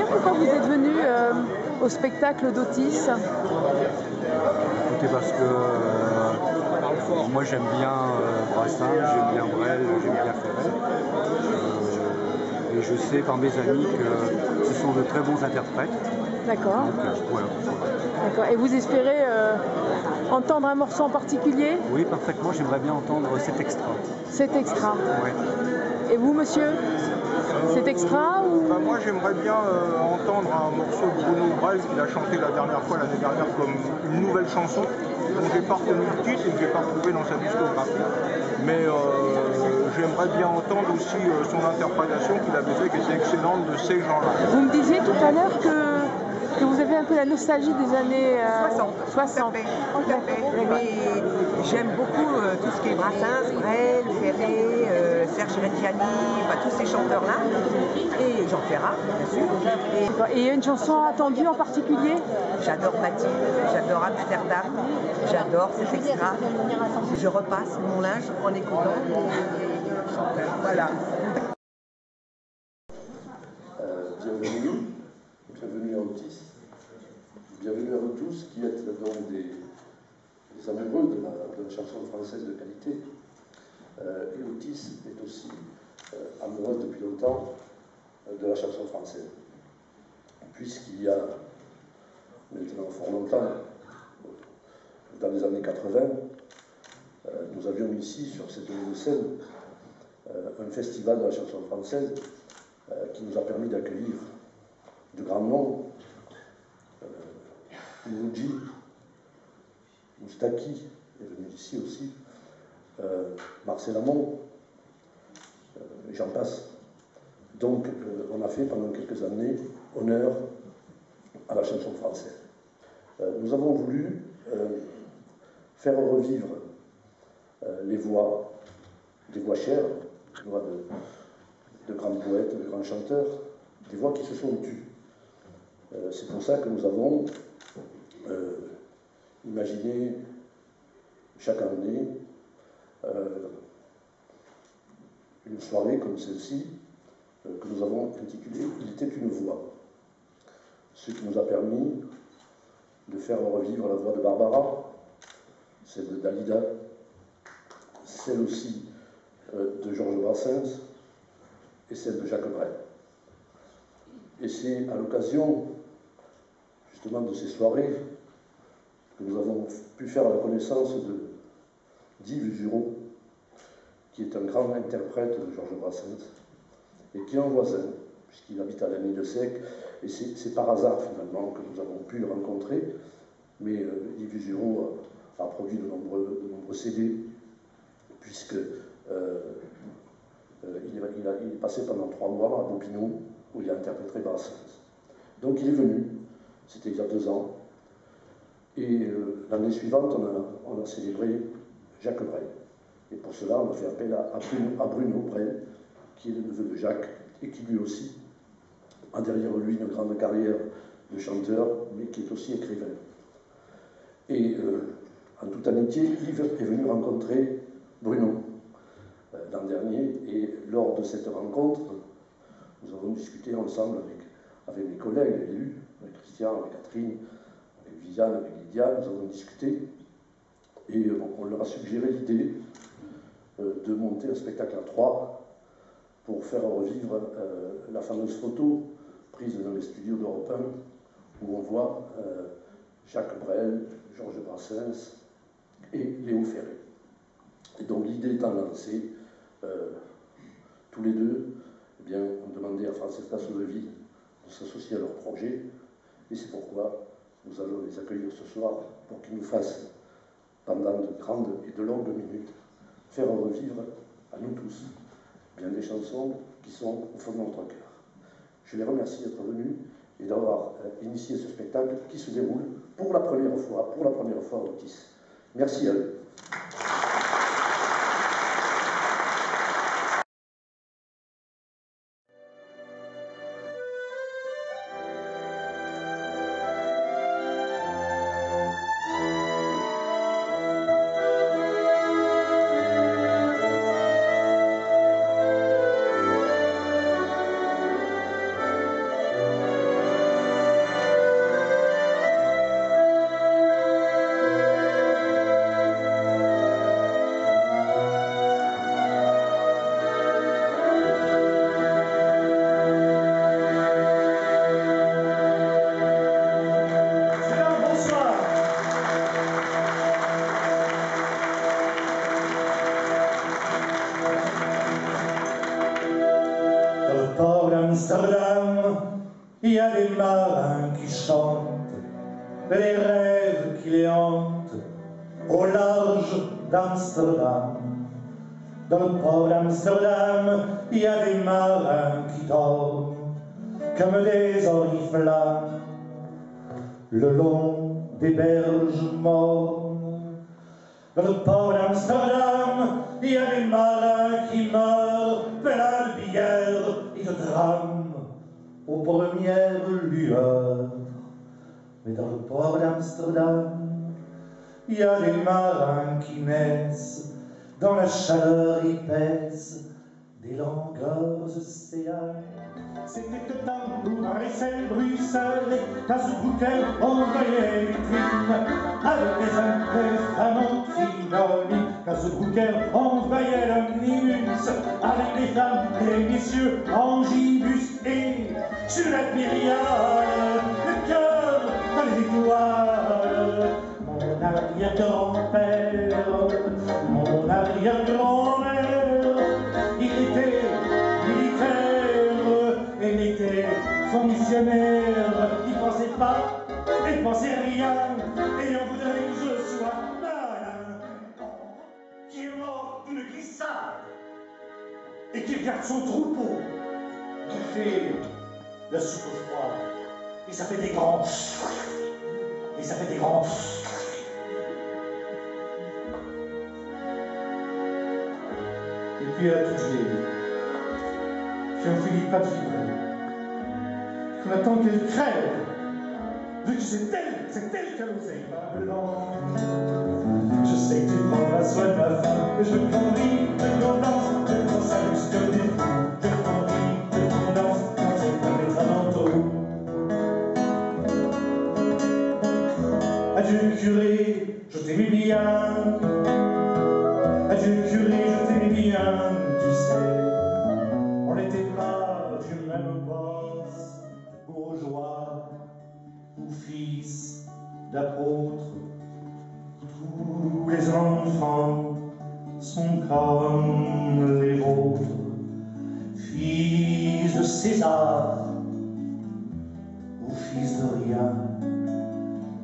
pourquoi vous êtes venu au spectacle d'Otis? Écoutez, parce que moi j'aime bien Brassens, j'aime bien Brel, j'aime bien Ferrer. Et je sais par mes amis que ce sont de très bons interprètes. D'accord. Voilà. D'accord. Et vous espérez entendre un morceau en particulier? Oui, parfaitement, j'aimerais bien entendre cet extra. Cet extra. Ouais. Et vous, monsieur? Cet extra ou... Moi j'aimerais bien entendre un morceau de Bruno Brel qu'il a chanté l'année dernière comme une nouvelle chanson dont j'ai pas retenu le titre et que j'ai pas retrouvé dans sa discographie. Mais j'aimerais bien entendre aussi son interprétation qu'il avait fait, qui était excellente, de ces gens-là. Vous me disiez tout à l'heure que vous avez un peu la nostalgie des années 60. Tout à fait. Mais j'aime beaucoup tout ce qui est Brassens, Brel, Ferré, Serge Reggiani, tous ces chanteurs-là. Et Jean Ferrat, bien sûr. Et il y a une chanson attendue en particulier? J'adore Mathilde, j'adore Amsterdam, j'adore cet extra. Je repasse mon linge en écoutant les chanteurs. Voilà. Bienvenue à Otis, bienvenue à vous tous qui êtes donc des amoureux de la chanson française de qualité. Et Otis est aussi amoureuse depuis longtemps de la chanson française, puisqu'il y a maintenant fort longtemps, dans les années 80, nous avions ici sur cette même scène un festival de la chanson française qui nous a permis d'accueillir de grands noms, Mouloudji, Moustaki est venu ici aussi, Marcel Amont, et j'en passe. Donc on a fait pendant quelques années honneur à la chanson française. Nous avons voulu faire revivre les voix, des voix chères, des voix de grands poètes, de grands chanteurs, des voix qui se sont tues. C'est pour ça que nous avons imaginé chaque année une soirée comme celle-ci que nous avons intitulée « Il était une voix », ce qui nous a permis de faire revivre la voix de Barbara, celle de Dalida, celle aussi de Georges Brassens et celle de Jacques Brel. Et c'est à l'occasion justement de ces soirées que nous avons pu faire la connaissance de d'Yves Usureau, qui est un grand interprète de Georges Brassens et qui est un voisin, puisqu'il habite à Lagny-le-Sec, et c'est par hasard finalement que nous avons pu le rencontrer, mais Yves Usureau a produit de nombreux CD, puisque il est passé pendant 3 mois à Bobino, où il a interprété Brassens. Donc il est venu, c'était il y a 2 ans, et l'année suivante, on a célébré Jacques Brel. Et pour cela, on a fait appel à Bruno Brel, qui est le neveu de Jacques, et qui lui aussi a derrière lui une grande carrière de chanteur, mais qui est aussi écrivain. Et en toute amitié, Yves est venu rencontrer Bruno l'an dernier, et lors de cette rencontre, nous avons discuté ensemble avec mes collègues élus, avec Christian, avec Catherine, avec Viviane, avec Lydia, nous avons discuté, et on leur a suggéré l'idée de monter un spectacle à 3 pour faire revivre la fameuse photo prise dans les studios d'Europe 1 où on voit Jacques Brel, Georges Brassens et Léo Ferré. Et donc l'idée étant lancée, tous les deux eh bien, ont demandé à Francesca Sotteville de s'associer à leur projet, et c'est pourquoi nous allons les accueillir ce soir pour qu'ils nous fassent, pendant de grandes et de longues minutes, faire revivre à nous tous bien des chansons qui sont au fond de notre cœur. Je les remercie d'être venus et d'avoir initié ce spectacle qui se déroule pour la première fois à Otis. Merci à eux. Amsterdam, il y a des marins qui chantent, les rêves qui les hantent, au large d'Amsterdam. Dans le port d'Amsterdam, il y a des marins qui dorment, comme des oriflammes, le long des berges mornes. Dans le port d'Amsterdam, il y a des marins qui meurent, plein de bière et de drames, aux premières lueurs. Mais dans le port d'Amsterdam, il y a des marins qui naissent dans la chaleur épaisse des langueurs océanes. C'était le temps où Marseille, Bruxelles et Casablanca envoyaient les crimes avec les infamants Finoli. Casablanca envoyait l'omnibus avec les femmes et les messieurs en gibus et sur la myriade, le cœur dans les étoiles. Mon arrière-grand-père, mon arrière-grand-mère, il était militaire, il était fonctionnaire, il pensait pas, il pensait rien, et on voudrait que je sois malin, qui est mort d'une glissade, et qui garde son troupeau, qui fait la soupe au froid, et ça fait des grands, et ça fait des grands. Et puis à toutes les qui ont fini pas de vibrer, qu'on attend qu'elle crève, vu que c'est elle qui a l'oseille, ma blanche. Je sais que tu prendras soin de ma femme, que je conduis, que l'on danse, que l'on s'amuse comme des fous, que l'on rit, que l'on danse, quand on va mettre un manteau. Adieu curé, je t'aimais bien. Adieu curé, je t'aimais bien, tu sais. On n'était pas du même poste, bourgeois ou fils d'apôtre. Tous les enfants sont comme les vôtres, fils de César ou fils de rien.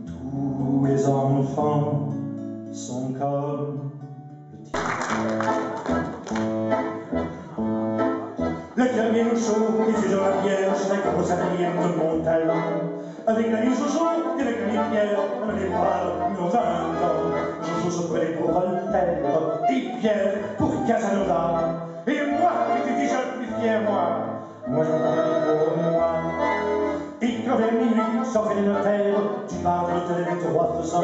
Tous les enfants sont comme le camion chaud, les yeux dans la bière, chaque grosse quatrième de mon talent. Avec la vie Jojo et avec la vie Pierre, on allait voir nos 20 ans. Jojo se prenait pour Voltaire et Pierre pour Casanova. Et moi, j'étais déjà le plus fier, moi j'en prenais pour moi. Et quand vers minuit, sans faire les notaires, tu parles de les trois faisant.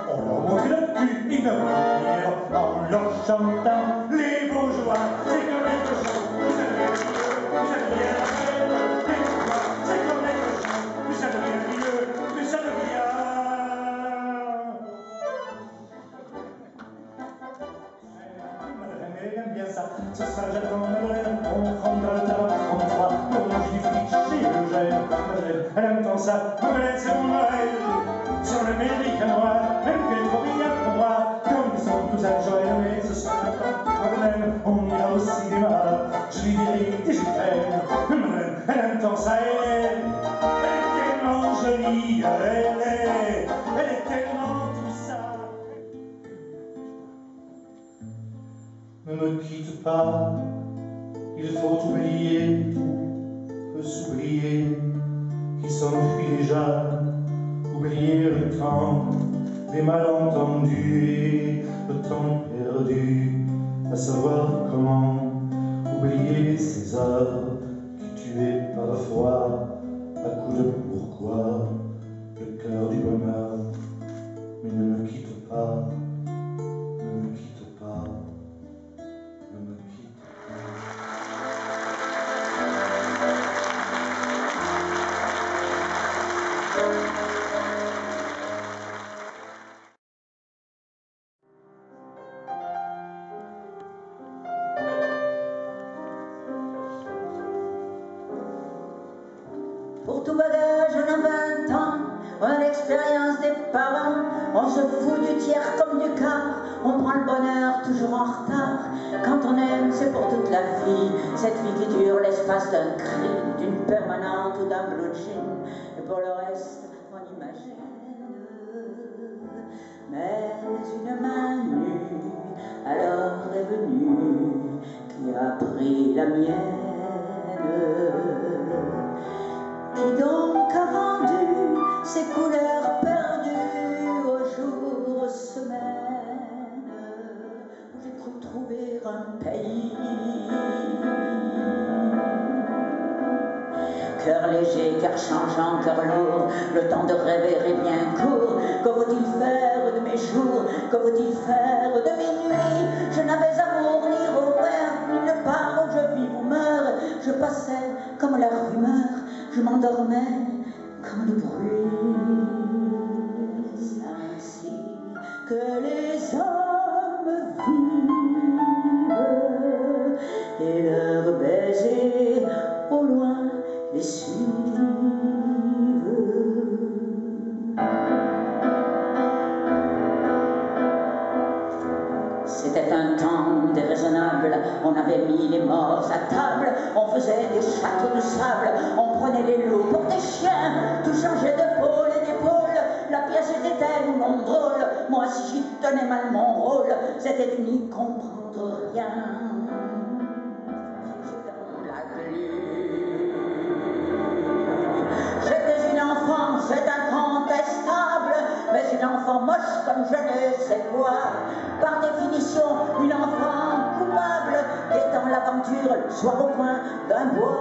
On leur montrait le cul, ils me remirent en leur chantant les bourgeois. C'est comme être chaud, vous avez rien à faire, les bourgeois. C'est comme être chaud, vous avez rien mieux, vous avez rien. Elle aime bien ça, ce sera j'attends, on prendra le tabac, on fera, on mange du fric chez le gène. Elle aime tant ça, Madeleine c'est mon Noël, sur le mérique à moi, même qu'elle est trop bien pour moi, comme ils sont tous à Joël, mais ce soir, Madeleine, on ira au cinéma, je lui dirai et j'y traîne. Madeleine, elle aime tant ça, elle est tellement jolie, elle est tellement tout ça. Ne me quitte pas, il faut oublier tout, peut s'oublier, qui s'enfuit déjà, oublier le temps des malentendus et le temps perdu, à savoir comment oublier ces heures qui tuaient parfois à coups de pourquoi le cœur du bonheur. Mais ne me quitte pas, ne me quitte pas, ne me quitte pas. Pour tout bagage, on a 20 ans, on a l'expérience des parents, on se fout du tiers comme du quart, On prend le bonheur toujours en retard. Quand on aime, c'est pour toute la vie. Cette vie qui dure l'espace d'un cri, d'une permanente ou d'un blue jean. Et pour le reste, on imagine. Mais une main nue, alors est venue, qui a pris la mienne. Qui donc a vendu ses couleurs perdues aux jours, aux semaines, où j'ai cru trouver un pays. Cœur léger, cœur changeant, cœur lourd, le temps de rêver est bien court. Que vaut-il faire de mes jours? Que vaut-il faire de mes nuits? Je n'avais amour ni repère, ni le part où je vis ou meurs. Je passais comme la rumeur, je m'endormais comme le bruit. C'est ainsi que les hommes vivent et leurs baisers au loin les suivent. C'était un temps déraisonnable, on avait mis les morts à table, on faisait des châteaux de sable, on prenait les loups pour des chiens, tout changeait de pôle et d'épaule, la pièce était-elle ou non drôle? Moi si j'y tenais mal mon rôle, c'était de n'y comprendre rien. J'étais une enfant, c'est incontestable, mais une enfant moche comme je ne sais quoi. Par définition, une enfant coupable, guettant l'aventure le soir au coin d'un bois.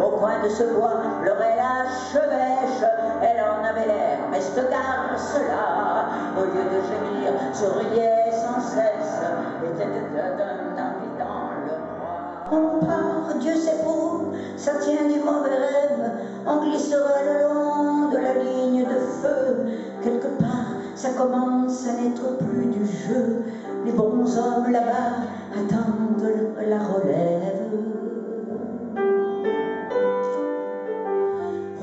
Au coin de ce bois pleurait la chevêche, elle en avait l'air, mais ce garce-là, au lieu de gémir, se riait sans cesse, était d'un envie dans le bras. On part, Dieu sait où, ça tient du mauvais rêve, on glissera le long de la ligne de feu. Quelque part, ça commence à n'être plus du jeu, les bons hommes là-bas attendent la relève.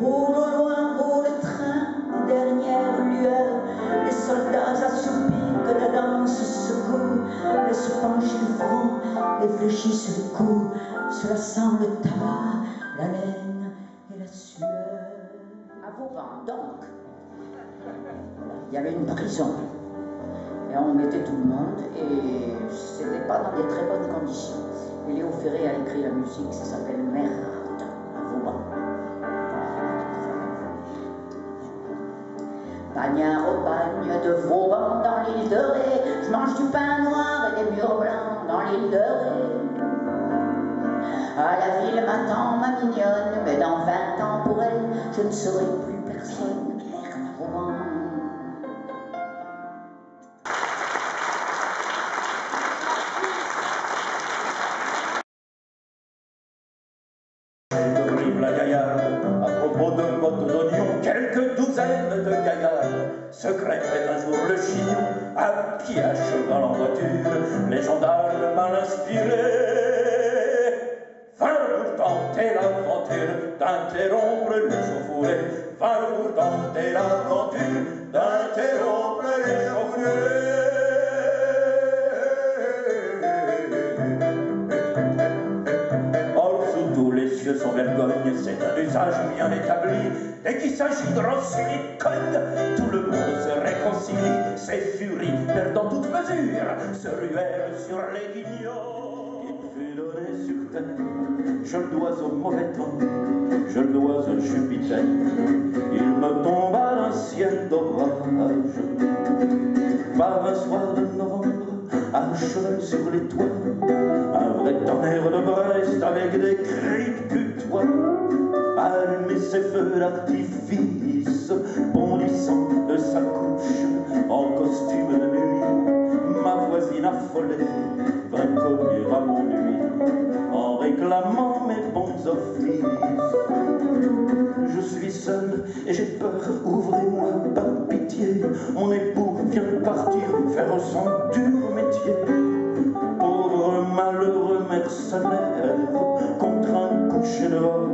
Roule au loin, roule le train, dernière lueur, les soldats assoupis que la danse secoue, laissent pencher le front, réfléchissent le cou, cela sent le tabac, la laine et la sueur. À Vauban, donc, il y avait une prison, et on mettait tout le monde, et c'était pas dans des très bonnes conditions. Et Léo Ferré a écrit la musique, ça s'appelle Merde, à Vauban. Bagnard au bagne de Vauban dans l'île de Ré, je mange du pain noir et des murs blancs dans l'île de Ré. À la ville m'attend ma mignonne, mais dans 20 ans pour elle, je ne serai plus personne. Merde à Vauban. La gaillarde, à propos d'un botte d'oignon, quelques douzaines de gaillards se crêperaient un jour le chignon, à pied à cheval en voiture, les gendarmes mal inspirés vinrent pour tenter l'aventure d'interrompre l'échauffourée, vinrent pour tenter l'aventure d'interrompre l'échauffourée. Sans vergogne, c'est un usage bien établi. Dès qu'il s'agit de rosser les codes, tout le monde se réconcilie. Ces furies, perdant toute mesure, se ruèrent sur les guignols. Il fut donné sur terre, je le dois au mauvais temps, je le dois à Jupiter. Il me tomba d'un ciel d'orage. Par un soir de novembre, à cheval sur les toits, un vrai tonnerre de Brest avec des cris de putois, allumer ses feux d'artifice, bondissant de sa couche en costume de nuit. Ma voisine affolée vint cogner à mon nuit en réclamant mes bons offices. Je suis seul et j'ai peur, ouvrez-moi par pitié. Mon époux vient de partir faire son dur métier. Pauvre malheureux mercenaire, contraint de coucher dehors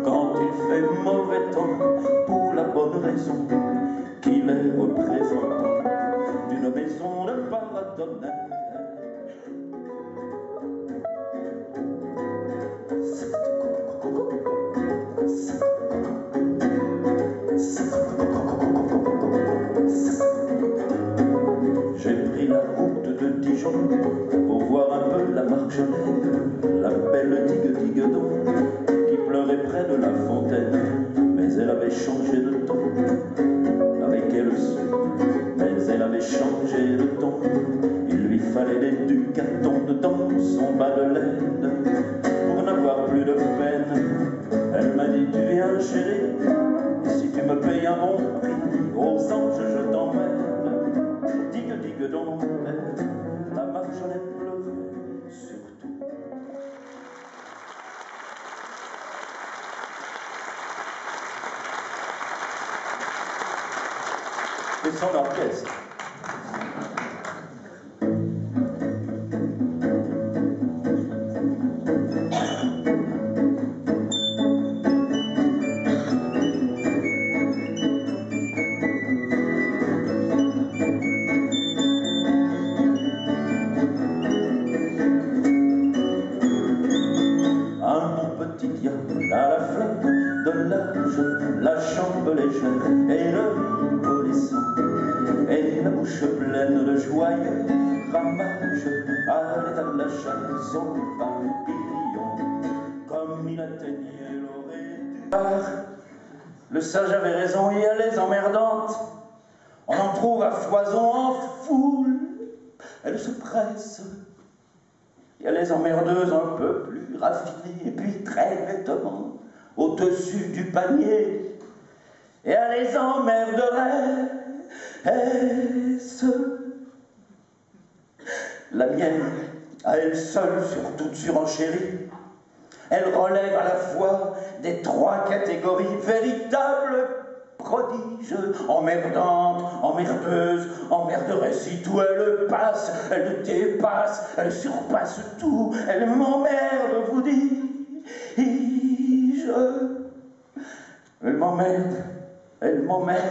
quand il fait mauvais temps pour la raison qu'il est représentant d'une maison de paratonnerre. J'ai pris la route de Dijon pour voir un peu la Marjolaine, la belle digue-digue-don qui pleurait près de la fontaine, mais elle avait changé de ton. Avec elle aussi, mais elle avait changé de ton. Il lui fallait des ducatons dedans son bas de laine pour n'avoir plus de peine. Elle m'a dit: tu viens chérie, et si tu me payes un bon prix, aux anges je t'emmène. Digue donc, la Marjolaine pleurait surtout. Et son orchestre. La chambre légère et le polisson et la bouche pleine de joyeux ramages à l'état de la chasse au papillon. Comme il atteignait l'oreille le sage avait raison, il y a les emmerdantes, on en trouve à foison en foule, elles se pressent. Il y a les emmerdeuses un peu plus raffinées et puis très nettement au-dessus du panier, et elle les emmerderait. La mienne, à elle seule, sur toute surenchérie, elle relève à la fois des trois catégories, véritables prodiges, emmerdante, emmerdeuse, emmerderesse, si tout elle passe, elle dépasse, elle surpasse tout, elle m'emmerde, vous dis. Elle m'emmerde,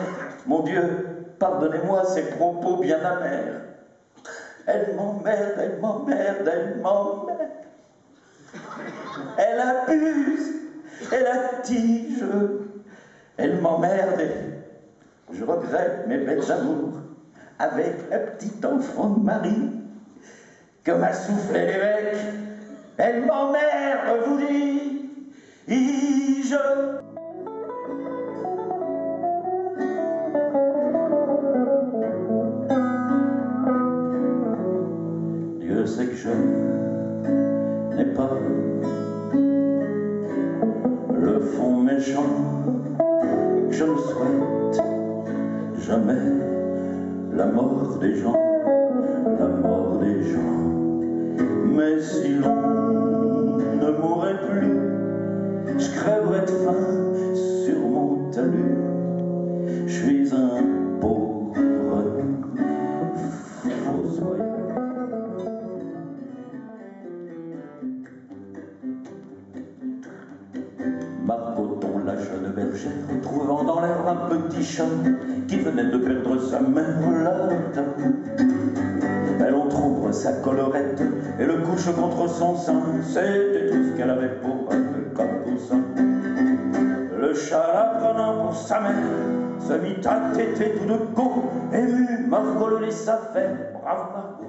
mon Dieu, pardonnez-moi ces propos bien amers. Elle m'emmerde, elle m'emmerde, elle m'emmerde. Elle abuse, elle attige, elle m'emmerde et je regrette mes belles amours avec un petit enfant de Marie que m'a soufflé l'évêque. Elle m'emmerde, vous dis-je. Dieu sait que je n'ai pas le fond méchant, que je ne souhaite jamais la mort des gens, la mort des gens. Mais si l'on ne mourrait plus, je crèverais de faim sur mon talus. Je suis un pauvre fossoyeur. Margoton, la jeune bergère, trouvant dans l'herbe un petit chat qui venait de perdre sa mère latte. Elle entr'ouvre sa collerette et le couche contre son sein. C'était tout ce qu'elle avait pour elle comme poussin. Le chat, la prenant pour sa mère, se mit à téter tout de go. Ému, Margot le laissa faire, brave Margot.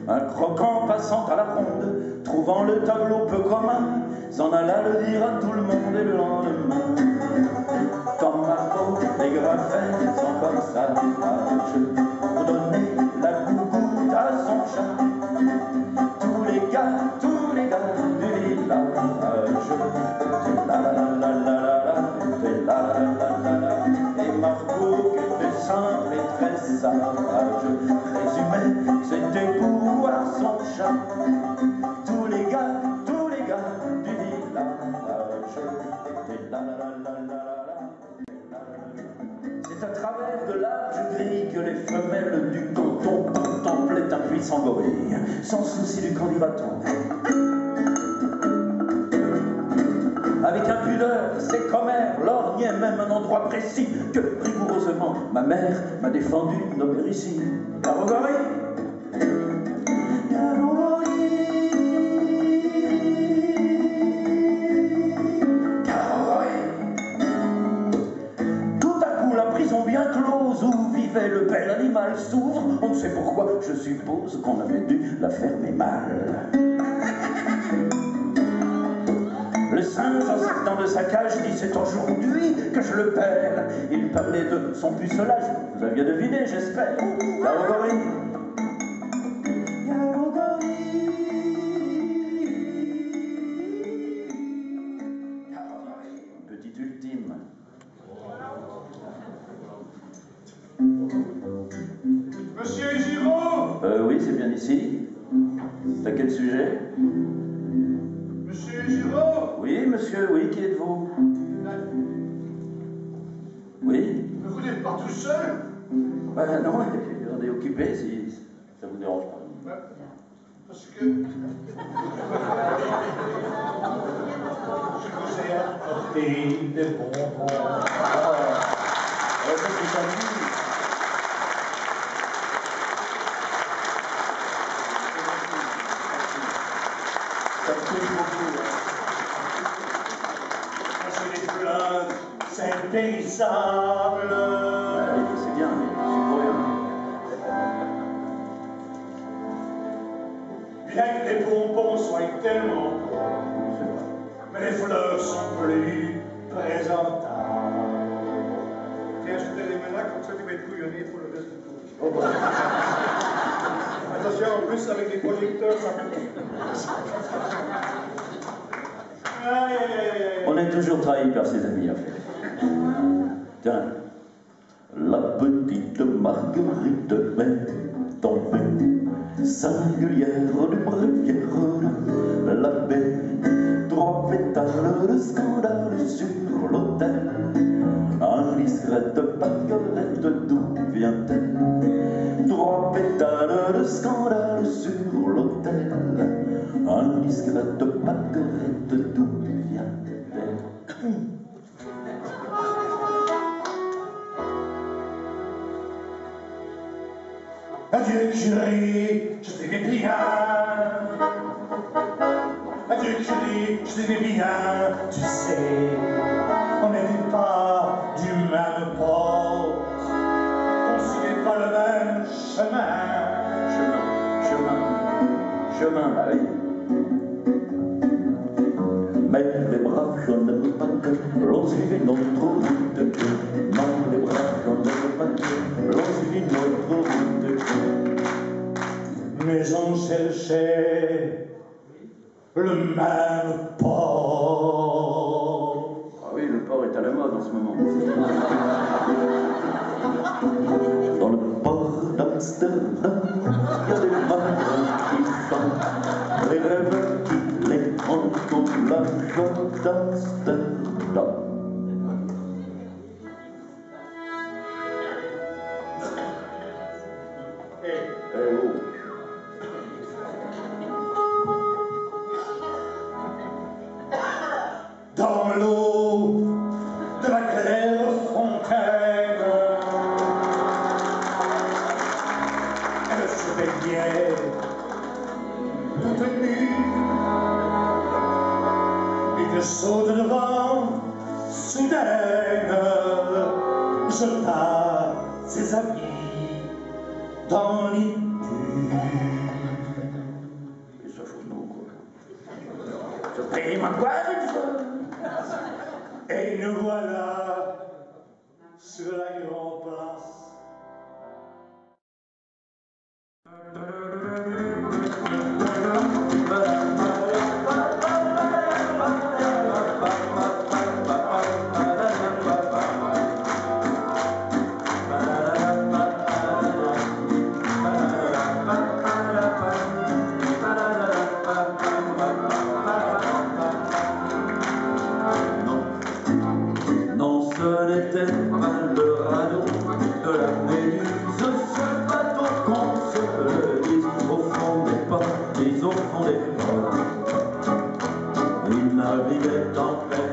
Un croquant passant à la ronde, trouvant le tableau peu commun, s'en alla le dire à tout le monde et le lendemain. Quand Margot dégrafait encore sa page pour donner la gougoute à son chat, tous les gars du village, la la la la la la, et Margot qui était simple et très sage, résumé, c'était pour voir son chat. Tous les gars du village, la la la la la. C'est à travers de larges grilles que les femelles du canton contemplaient un puissant gorille, sans souci du candidaton. Avec impudeur, ses commères, lors épargnait même un endroit précis que rigoureusement ma mère m'a défendu de nommer ici. Garogori. Tout à coup, la prison bien close où vivait le bel animal s'ouvre. On ne sait pourquoi, je suppose qu'on avait dû la fermer mal. Le singe, en sortant de sa cage, dit « C'est aujourd'hui que je le perds ». Il parlait de son pucelage. Vous aviez deviné, j'espère. Garogori. Petite ultime. Monsieur Giraud! Oui, c'est bien ici. T'as quel sujet? Monsieur Giraud! Oui, monsieur, oui, qui êtes-vous? Oui? Mais vous n'êtes pas tout seul? Non, on est occupé, si ça vous dérange pas. Parce que... je vous ai apporté des bonbons. Ça, c'est pas lui. Ça me touche beaucoup. C'est des fleurs, c'est périssable. C'est bien, mais c'est pour rien. Bien que les bonbons soient tellement bons, mais les fleurs sont plus présentables. Tiens, je te les mets là, comme ça tu vas être couillonné pour le reste du tour. Oh, bah. Attention, en plus avec les projecteurs, ça On est toujours trahi par ses amis, en fait. Tiens, la petite Marguerite est tombée, singulière de première, la baie, 3 pétales de scandale sur l'autel, indiscrète Marguerite, d'où vient-elle? 3 pétales de scandale sur l'autel, indiscrète Marguerite, d'où vient-elle? Adieu chérie, je t'aimais bien. Adieu chérie, je t'aimais bien. Tu sais, on n'était pas du même port. On suivait pas le même chemin. Chemin, bah oui. Mais les braves, je n'aime pas que l'on suive notre route. Non, les braves, je n'aime pas que l'on suive notre route. Mais on cherchait le même port. Ah oui, le port est à la mode en ce moment. Dans le port d'Amsterdam, il y a des marins qui chantent les rêves qui les hantent au large d'Amsterdam. Dans l'eau de la claire fontaine, elle se baignait toute nue, une saute de vent soudaine jeta ses amis dans l'île. Et ça fout nous, quoi. Je paye ma boire une fois. Et nous voilà sur la grande place. Non, ce n'était pas le radeau de la Méduse, ce bateau qu'on se le dise, au fond des ports, au fond des ports. Il naviguait en paix.